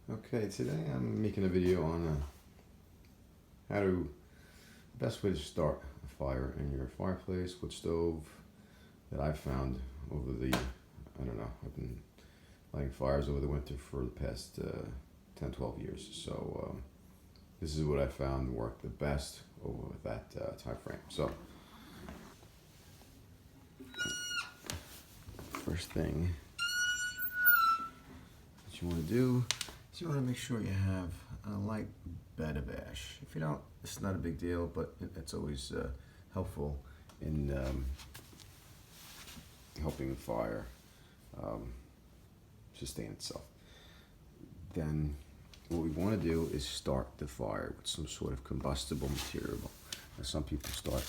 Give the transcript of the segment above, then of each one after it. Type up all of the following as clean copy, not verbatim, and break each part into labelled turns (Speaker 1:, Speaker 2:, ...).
Speaker 1: Okay, today I'm making a video on the best way to start a fire in your fireplace, wood stove, that I've found over I don't know, I've been lighting fires over the winter for the past 10, 12 years. So this is what I found worked the best over that time frame. So first thing that you want to do is you want to make sure you have a light bed of ash. If you don't, it's not a big deal, but it's always helpful in helping the fire sustain itself. Then what we want to do is start the fire with some sort of combustible material. Now, some people start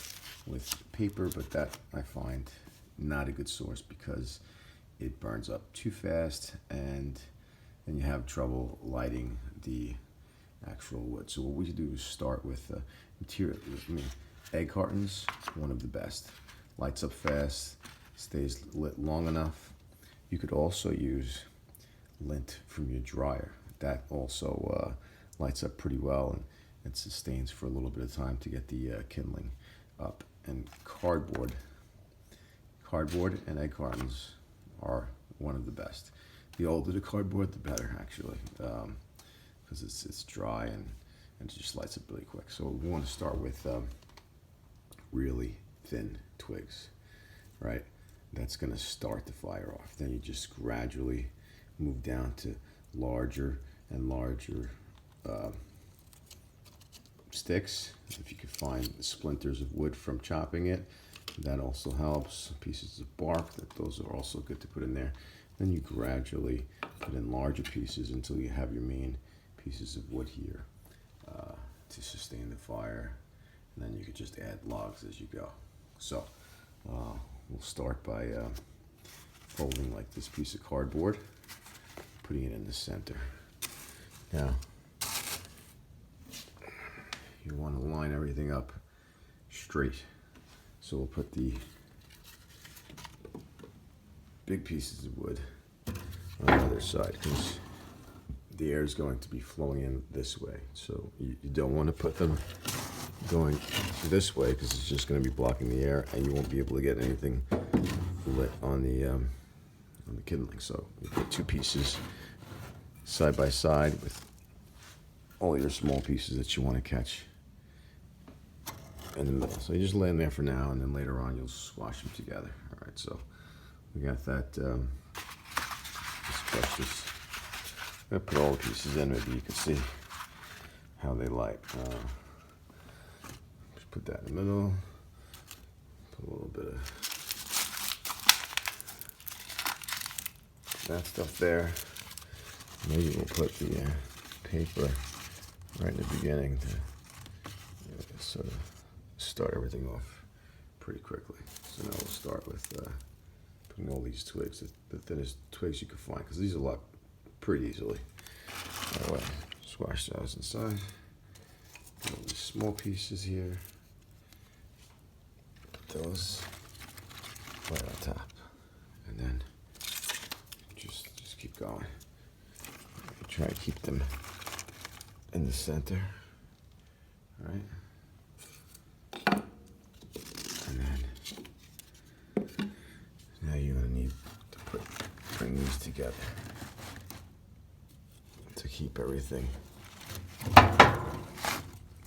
Speaker 1: with paper, but that I find not a good source because it burns up too fast and then you have trouble lighting the actual wood. So what we do is start with material. Egg cartons, one of the best. Lights up fast, stays lit long enough. You could also use lint from your dryer. That also lights up pretty well and it sustains for a little bit of time to get the kindling up. And cardboard and egg cartons are one of the best. The older the cardboard, the better, actually, because it's dry and it just lights up really quick. So we want to start with really thin twigs, right? That's going to start the fire off. Then you just gradually move down to larger and larger sticks. If you can find splinters of wood from chopping it, that also helps. Pieces of bark, those are also good to put in there. Then you gradually put in larger pieces until you have your main pieces of wood here to sustain the fire. And then you could just add logs as you go. So we'll start by folding like this piece of cardboard, putting it in the center. Now, you want to line everything up straight. So we'll put the big pieces of wood on the other side because the air is going to be flowing in this way. So you don't want to put them going this way because it's just going to be blocking the air and you won't be able to get anything lit on the kindling. So you put two pieces side by side with all your small pieces that you want to catch in the middle. So you just lay them there for now, and then later on you'll squash them together. All right, so we got that. Let's this. I'm gonna put all the pieces in. Maybe you can see how they light. Just put that in the middle. Put a little bit of that stuff there. Maybe we'll put the paper right in the beginning to sort of start everything off pretty quickly. So now we'll start with putting all these twigs, the thinnest twigs you can find, because these are locked pretty easily. All right, squash those inside. Put all these small pieces here. Put those right on top, and then just keep going. Try to keep them in the center, right? And then now you're gonna need to bring these together to keep everything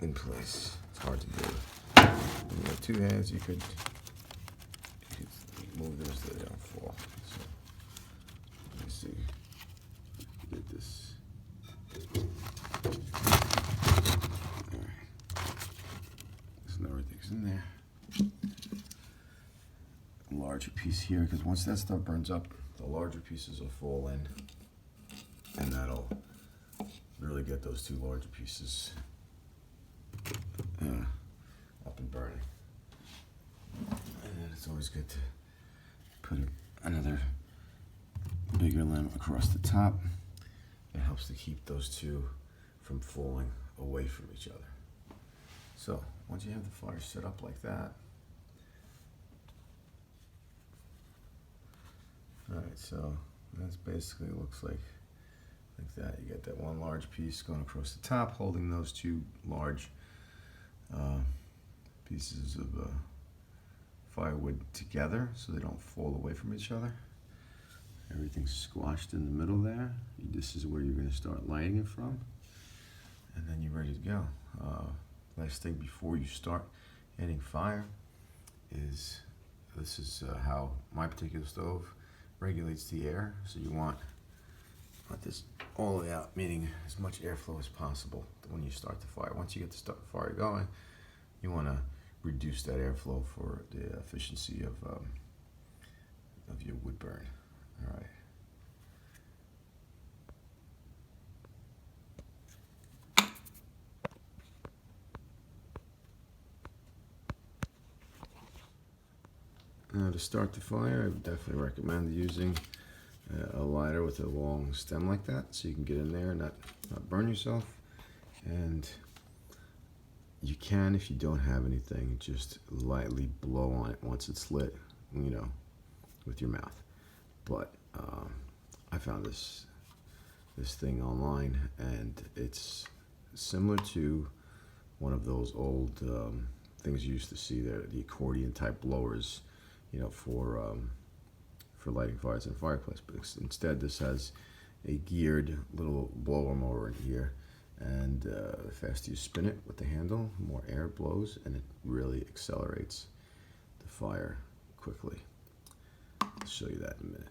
Speaker 1: in place. It's hard to do. When you have two hands, you could move them so they don't fall. So let me see. Get this. All right. So now everything's in there. Larger piece here, because once that stuff burns up, the larger pieces will fall in, and that'll really get those two larger pieces up and burning. And then it's always good to put another bigger limb across the top. It helps to keep those two from falling away from each other. So once you have the fire set up like that, all right, so that's basically looks like like that. You get that one large piece going across the top, holding those two large pieces of firewood together so they don't fall away from each other. Everything's squashed in the middle there. This is where you're going to start lighting it from, and then you're ready to go. Last thing before you start adding fire is, this is how my particular stove regulates the air. So you want this all the way out, meaning as much airflow as possible when you start the fire. Once you get the fire going, you want to reduce that airflow for the efficiency of your wood burn. All right. Now to start the fire, I would definitely recommend using a lighter with a long stem like that, so you can get in there and not burn yourself. And you can, if you don't have anything, just lightly blow on it once it's lit, you know, with your mouth. But I found this thing online, and it's similar to one of those old things you used to see there, the accordion type blowers, you know, for lighting fires in a fireplace. But instead, this has a geared little blower motor in here, and the faster you spin it with the handle, the more air blows, and it really accelerates the fire quickly. I'll show you that in a minute.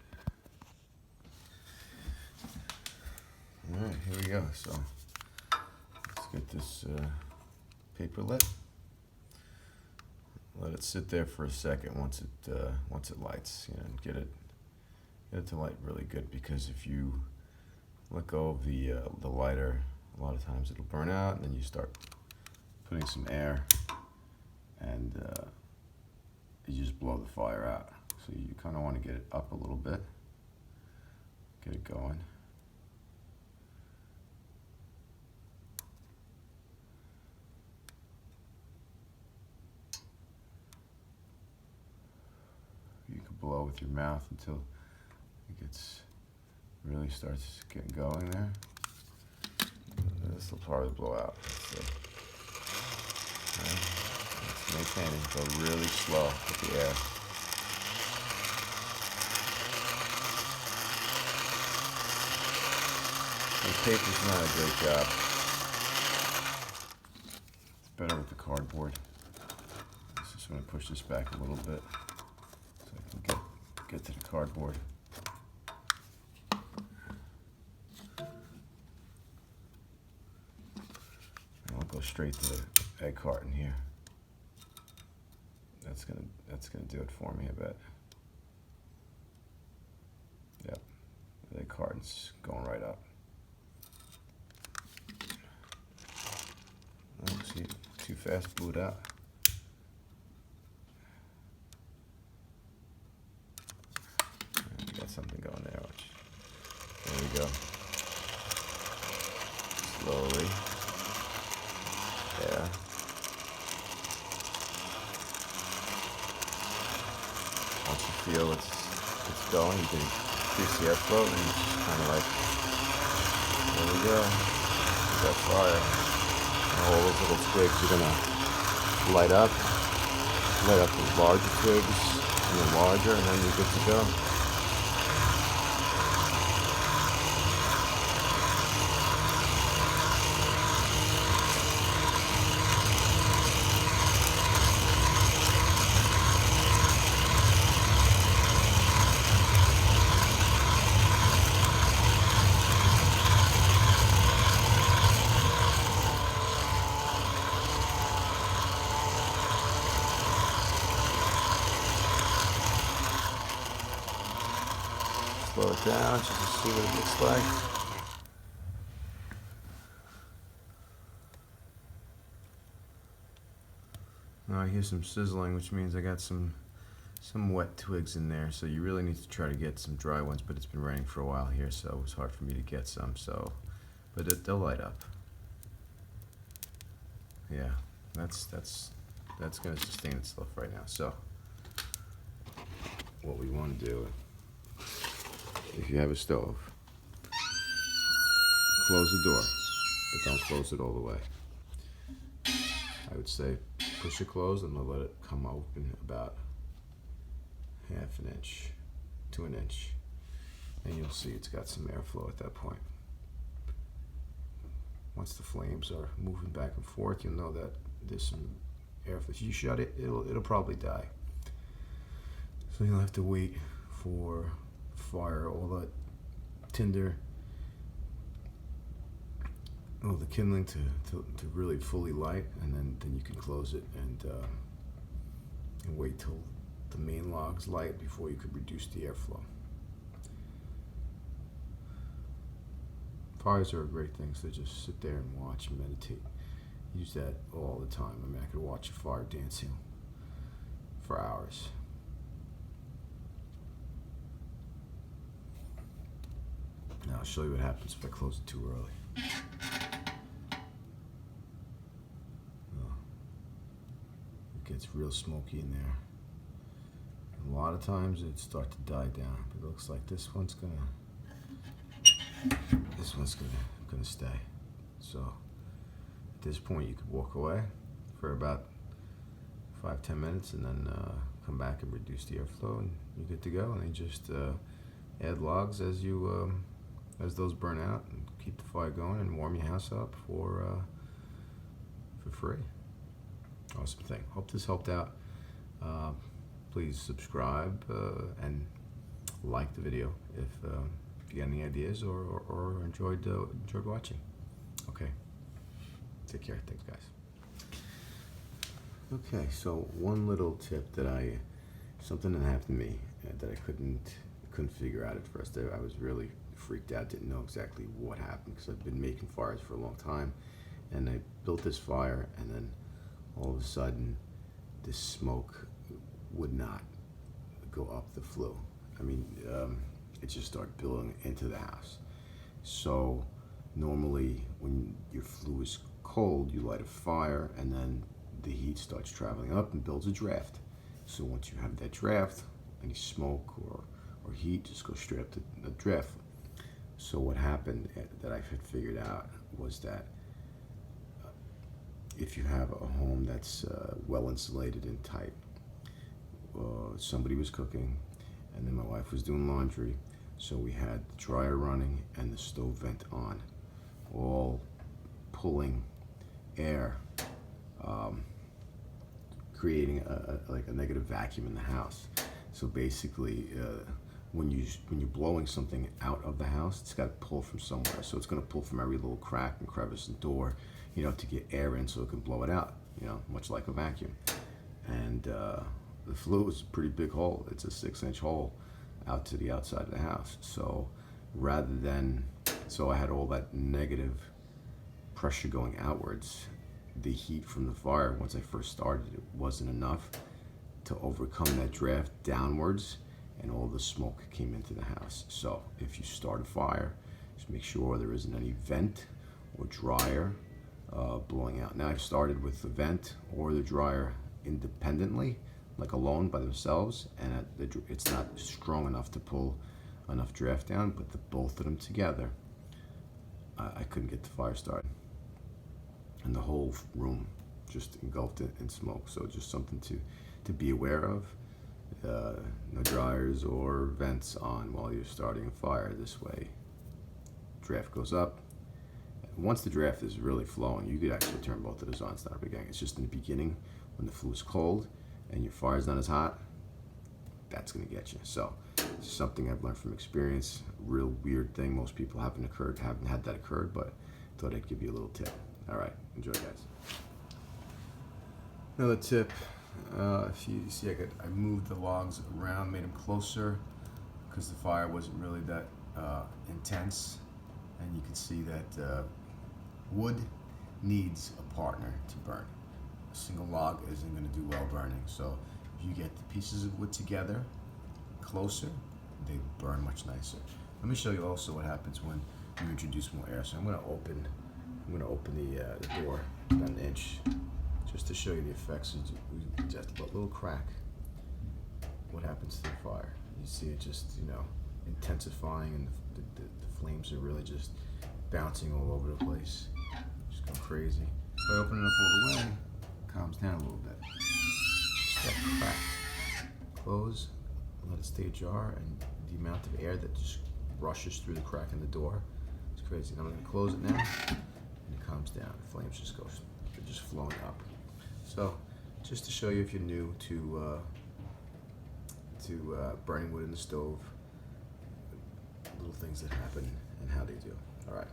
Speaker 1: All right, here we go. So let's get this paper lit. Let it sit there for a second once it lights, you know, and get it to light really good, because if you let go of the lighter, a lot of times it'll burn out, and then you start putting some air, and you just blow the fire out. So you kind of want to get it up a little bit, get it going. You can blow with your mouth until it really starts getting going there. This will probably blow out. So, it's maintaining, go really slow with the air. The paper's not a great job. It's better with the cardboard. I'm just going to push this back a little bit so I can get to the cardboard. I'll go straight to the egg carton here. That's gonna do it for me, I bet. Yep, the egg carton's going right up. Oh, see, too fast, blew it out. We got something going there. There we go. Slowly. Yeah. Once you feel it's going, you can increase the airflow, and you just kind of like, there we go. We got fire. And all those little twigs are gonna light up the larger twigs, and the larger, and then you're good to go. Slow it down just to see what it looks like. Now I hear some sizzling, which means I got some wet twigs in there, so you really need to try to get some dry ones, but it's been raining for a while here, so it's hard for me to get some, but they'll light up. Yeah, that's going to sustain itself right now. So what we want to do, if you have a stove, close the door, but don't close it all the way. I would say push it closed and let it come open about half an inch to an inch, and you'll see it's got some airflow at that point. Once the flames are moving back and forth, you'll know that there's some airflow. If you shut it, it'll probably die. So you'll have to wait for fire, all that tinder, all the kindling to really fully light, and then you can close it and wait till the main logs light before you could reduce the airflow. Fires are a great thing, so just sit there and watch and meditate. Use that all the time. I mean, I could watch a fire dancing for hours. Now I'll show you what happens if I close it too early. It gets real smoky in there. A lot of times it starts to die down, but it looks like this one's gonna stay. So at this point you could walk away for about 5-10 minutes and then come back and reduce the airflow, and you're good to go. And then just add logs as those burn out, and keep the fire going and warm your house up for free. Awesome thing. Hope this helped out. Please subscribe and like the video if you got any ideas or enjoyed watching. Okay. Take care. Thanks, guys. Okay, so one little tip something that happened to me that I couldn't figure out at first. I was really freaked out, didn't know exactly what happened, because I've been making fires for a long time, and I built this fire, and then all of a sudden this smoke would not go up the flue. I mean, it just started building into the house. So normally when your flue is cold, you light a fire, and then the heat starts traveling up and builds a draft. So once you have that draft, any smoke or heat just goes straight up to the draft. So what happened that I had figured out was that if you have a home that's well insulated and tight, somebody was cooking, and then my wife was doing laundry, so we had the dryer running and the stove vent on, all pulling air, creating like a negative vacuum in the house. So basically, when you're blowing something out of the house, it's got to pull from somewhere. So it's going to pull from every little crack and crevice and door, to get air in so it can blow it out, much like a vacuum. And the flue is a pretty big hole. It's a 6-inch hole out to the outside of the house. So I had all that negative pressure going outwards. The heat from the fire, once I first started, it wasn't enough to overcome that draft downwards, and all the smoke came into the house. So if you start a fire, just make sure there isn't any vent or dryer blowing out. Now I've started with the vent or the dryer independently, like alone by themselves, and it's not strong enough to pull enough draft down, but both of them together, I couldn't get the fire started. And the whole room just engulfed in smoke. So just something to be aware of. No dryers or vents on while you're starting a fire. This way, draft goes up. Once the draft is really flowing, you could actually turn both of those on. It's not a big thing. It's just in the beginning when the flue is cold and your fire's not as hot, that's gonna get you. So it's something I've learned from experience. Real weird thing. Most people haven't had that occurred, but thought I'd give you a little tip. All right, enjoy, guys. Another tip. If you see, I moved the logs around, made them closer, because the fire wasn't really that intense. And you can see that wood needs a partner to burn. A single log isn't going to do well burning. So if you get the pieces of wood together, closer, they burn much nicer. Let me show you also what happens when you introduce more air. So I'm going to open the door about an inch, just to show you the effects. Just a little crack. What happens to the fire? You see it just, intensifying, and the flames are really just bouncing all over the place. Just go crazy. If I open it up all the way, it calms down a little bit. Just that crack. Close, let it stay ajar, and the amount of air that just rushes through the crack in the door, it's crazy. And I'm going to close it now, and it calms down. The flames just go, they're just flowing up. So, just to show you if you're new to burning wood in the stove, little things that happen and how they do. All right.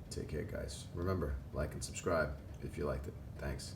Speaker 1: Take care, guys. Remember, like and subscribe if you liked it. Thanks.